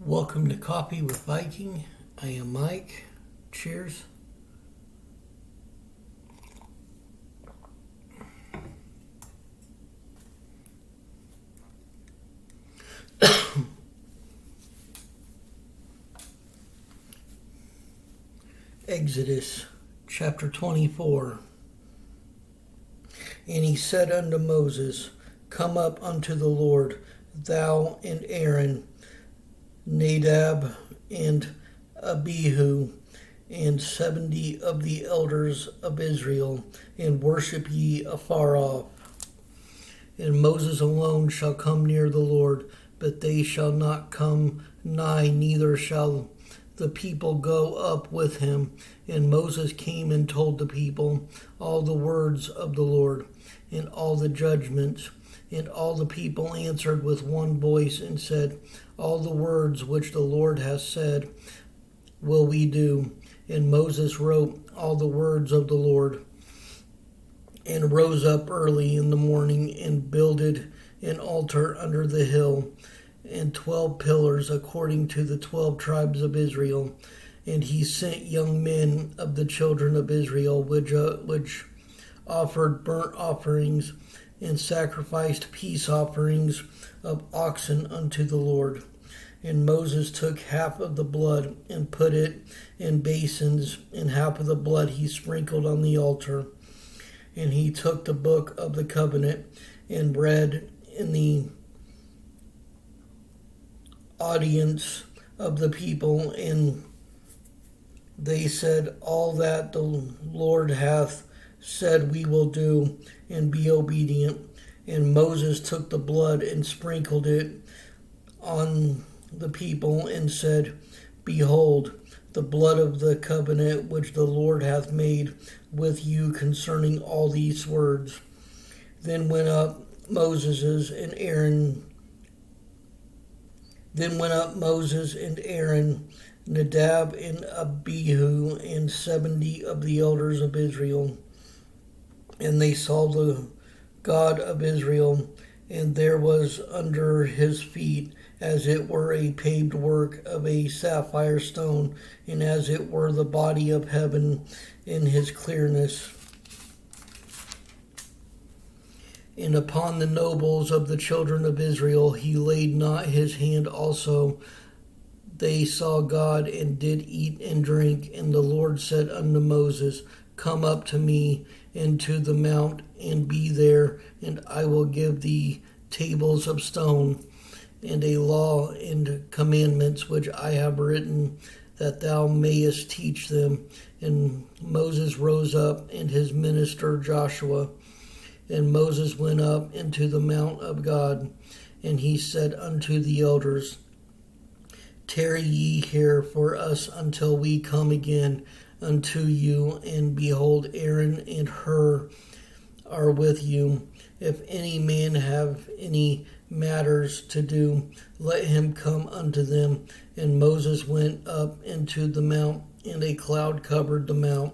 Welcome to Coffee with Viking. I am Mike. Cheers. Exodus chapter 24. And he said unto Moses, Come up unto the Lord, thou and Aaron, Nadab and Abihu, and 70 of the elders of Israel, and worship ye afar off. And Moses alone shall come near the Lord, but they shall not come nigh, neither shall the people go up with him. And Moses came and told the people all the words of the Lord, and all the judgments. And all the people answered with one voice, and said, All the words which the Lord hath said will we do. And Moses wrote all the words of the Lord, and rose up early in the morning, and builded an altar under the hill, and 12 pillars according to the 12 tribes of Israel. And he sent young men of the children of Israel, which offered burnt offerings, and sacrificed peace offerings of oxen unto the Lord. And Moses took half of the blood, and put it in basins, and half of the blood he sprinkled on the altar. And he took the book of the covenant, and read in the audience of the people, and they said, All that the Lord hath said we will do, and be obedient. And Moses took the blood and sprinkled it on the people, and said, Behold, the blood of the covenant which the Lord hath made with you concerning all these words. Then went up Moses and Aaron, Nadab and Abihu, and 70 of the elders of Israel. And they saw the God of Israel, and there was under his feet as it were a paved work of a sapphire stone, and as it were the body of heaven in his clearness. And upon the nobles of the children of Israel he laid not his hand also. They saw God, and did eat and drink. And the Lord said unto Moses, Come up to me into the mount, and be there, and I will give thee tables of stone, and a law and commandments which I have written, that thou mayest teach them. And Moses rose up, and his minister Joshua. And Moses went up into the mount of God, and he said unto the elders, Tarry ye here for us until we come again unto you. And behold, Aaron and Hur are with you. If any man have any matters to do, let him come unto them. And Moses went up into the mount, and a cloud covered the mount.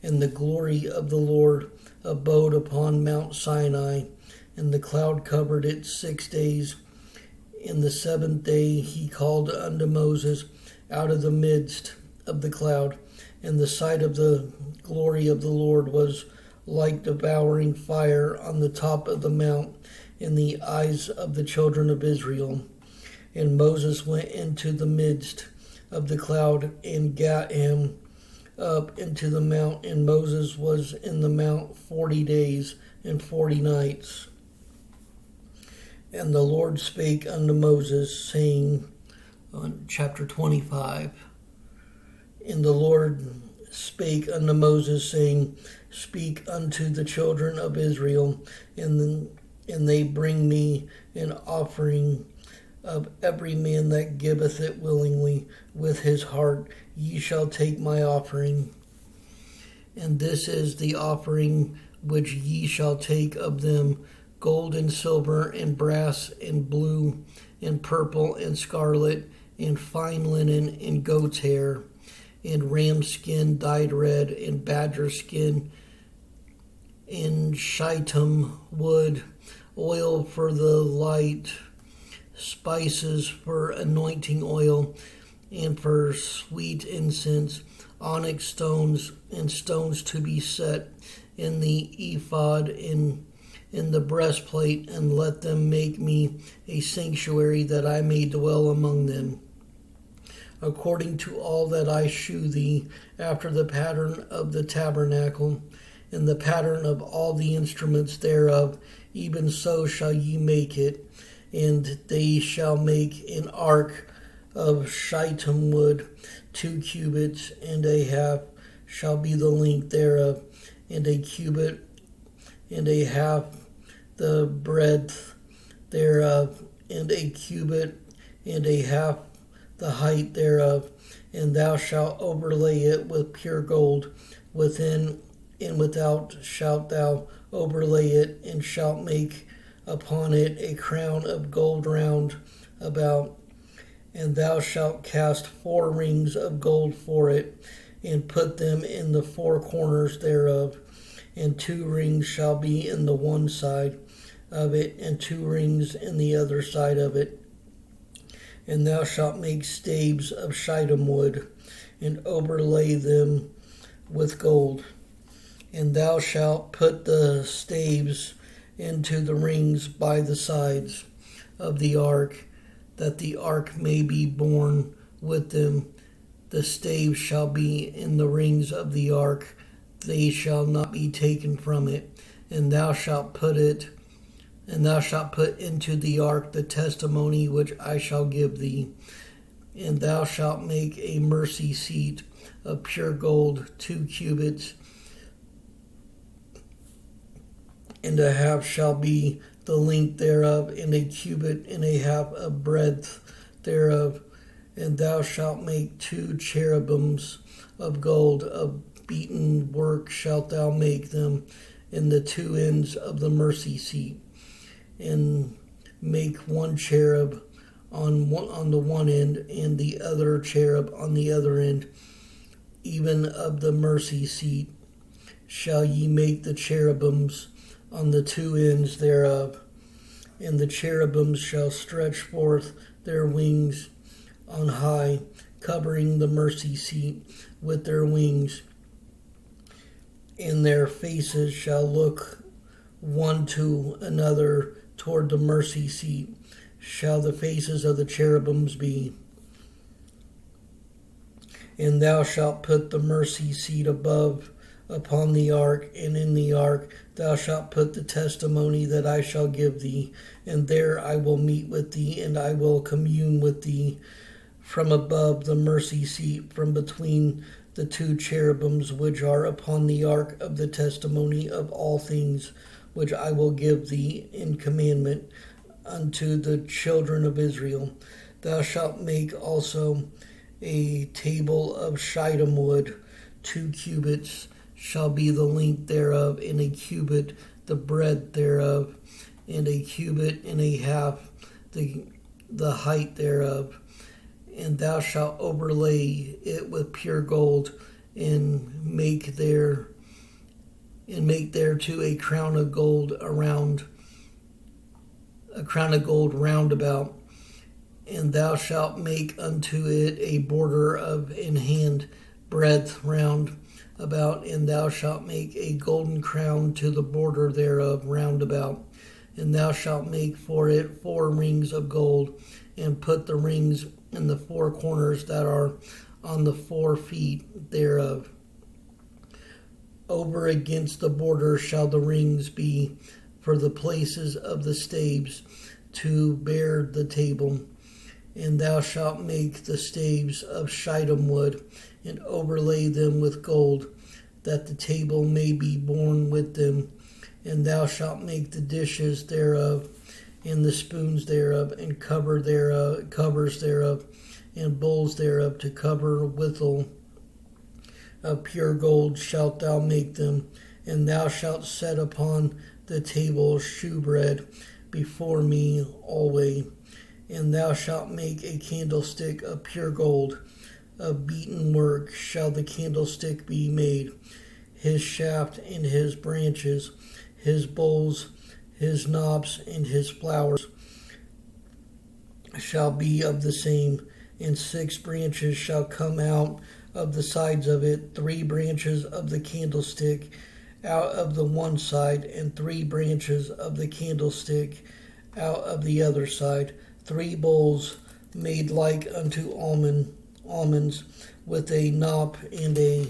And the glory of the Lord abode upon Mount Sinai, and the cloud covered it 6 days. In the 7th day he called unto Moses out of the midst of the cloud, and the sight of the glory of the Lord was like devouring fire on the top of the mount in the eyes of the children of Israel. And Moses went into the midst of the cloud, and gat him up into the mount, and Moses was in the mount 40 days and 40 nights. And the Lord spake unto Moses, saying, on chapter 25, And the Lord spake unto Moses, saying, Speak unto the children of Israel, and they bring me an offering of every man that giveth it willingly with his heart. Ye shall take my offering. And this is the offering which ye shall take of them: gold and silver and brass and blue and purple and scarlet and fine linen and goat's hair and ram skin dyed red and badger skin and shittim wood, oil for the light, spices for anointing oil, and for sweet incense, onyx stones, and stones to be set in the ephod in the breastplate, and let them make me a sanctuary that I may dwell among them. According to all that I shew thee, after the pattern of the tabernacle, and the pattern of all the instruments thereof, even so shall ye make it. And they shall make an ark of shittim wood, 2 cubits and a half shall be the length thereof, and a cubit and a half the breadth thereof, and a cubit and a half the height thereof. And thou shalt overlay it with pure gold. Within and without shalt thou overlay it, and shalt make upon it a crown of gold round about. And thou shalt cast 4 rings of gold for it, and put them in the 4 corners thereof. And 2 rings shall be in the one side of it, and 2 rings in the other side of it. And thou shalt make staves of shittim wood, and overlay them with gold. And thou shalt put the staves into the rings by the sides of the ark, that the ark may be borne with them. The staves shall be in the rings of the ark, they shall not be taken from it. And thou shalt put into the ark the testimony which I shall give thee. And thou shalt make a mercy seat of pure gold, 2 cubits and a half shall be the length thereof, and a cubit and a half of breadth thereof. And thou shalt make 2 cherubims of gold, of beaten work shalt thou make them in the 2 ends of the mercy seat. And make 1 cherub on the one end, and the other cherub on the other end, even of the mercy seat shall ye make the cherubims on the 2 ends thereof. And the cherubims shall stretch forth their wings on high, covering the mercy seat with their wings. And their faces shall look one to another toward the mercy seat, shall the faces of the cherubims be. And thou shalt put the mercy seat above upon the ark, and in the ark thou shalt put the testimony that I shall give thee. And there I will meet with thee, and I will commune with thee from above the mercy seat, from between the 2 cherubims which are upon the ark of the testimony of all things, which I will give thee in commandment unto the children of Israel. Thou shalt make also a table of shittim wood, 2 cubits shall be the length thereof, and a cubit the breadth thereof, and a cubit and a half the height thereof. And thou shalt overlay it with pure gold, and make thereto a crown of gold round about. And thou shalt make unto it a border of an hand breadth round about, and thou shalt make a golden crown to the border thereof round about. And thou shalt make for it 4 rings of gold, and put the rings in the 4 corners that are on the 4 feet thereof. Over against the border shall the rings be for the places of the staves to bear the table. And thou shalt make the staves of shittim wood, and overlay them with gold, that the table may be borne with them. And thou shalt make the dishes thereof, and the spoons thereof, and covers thereof, and bowls thereof to cover withal. Of pure gold shalt thou make them. And thou shalt set upon the table shewbread before me always. And thou shalt make a candlestick of pure gold. Of beaten work shall the candlestick be made, his shaft and his branches, his bowls, his knobs, and his flowers shall be of the same, and 6 branches shall come out of the sides of it, 3 branches of the candlestick out of the one side, and 3 branches of the candlestick out of the other side, 3 bowls made like unto almonds, with a knop and a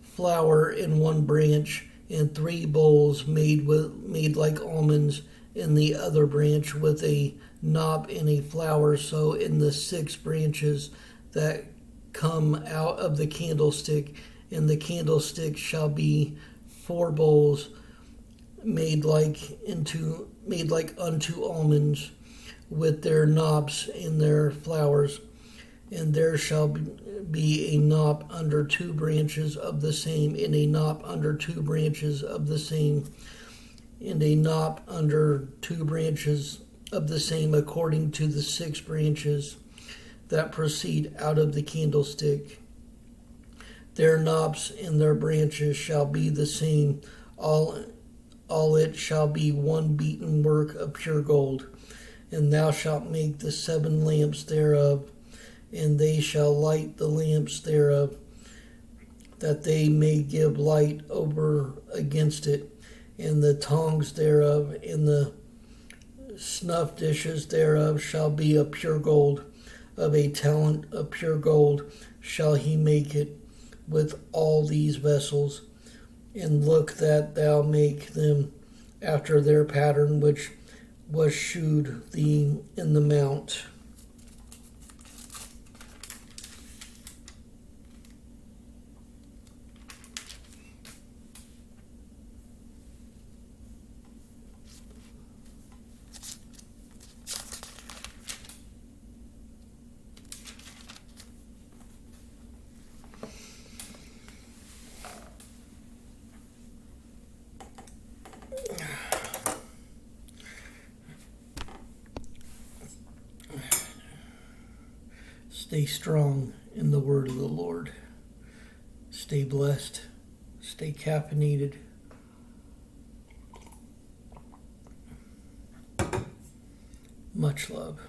flower in one branch, and 3 bowls made like almonds in the other branch, with a knop and a flower. So in the 6 branches that come out of the candlestick, in the candlestick shall be 4 bowls made like unto almonds, with their knops and their flowers. And there shall be a knop under 2 branches of the same, and a knop under 2 branches of the same, and a knop under 2 branches of the same, according to the 6 branches that proceed out of the candlestick. Their knops and their branches shall be the same. All it shall be one beaten work of pure gold. And thou shalt make the 7 lamps thereof, and they shall light the lamps thereof, that they may give light over against it. And the tongs thereof and the snuff dishes thereof shall be of pure gold. Of a talent of pure gold shall he make it with all these vessels. And look that thou make them after their pattern which was shewed thee in the mount. Stay strong in the word of the Lord. Stay blessed. Stay caffeinated. Much love.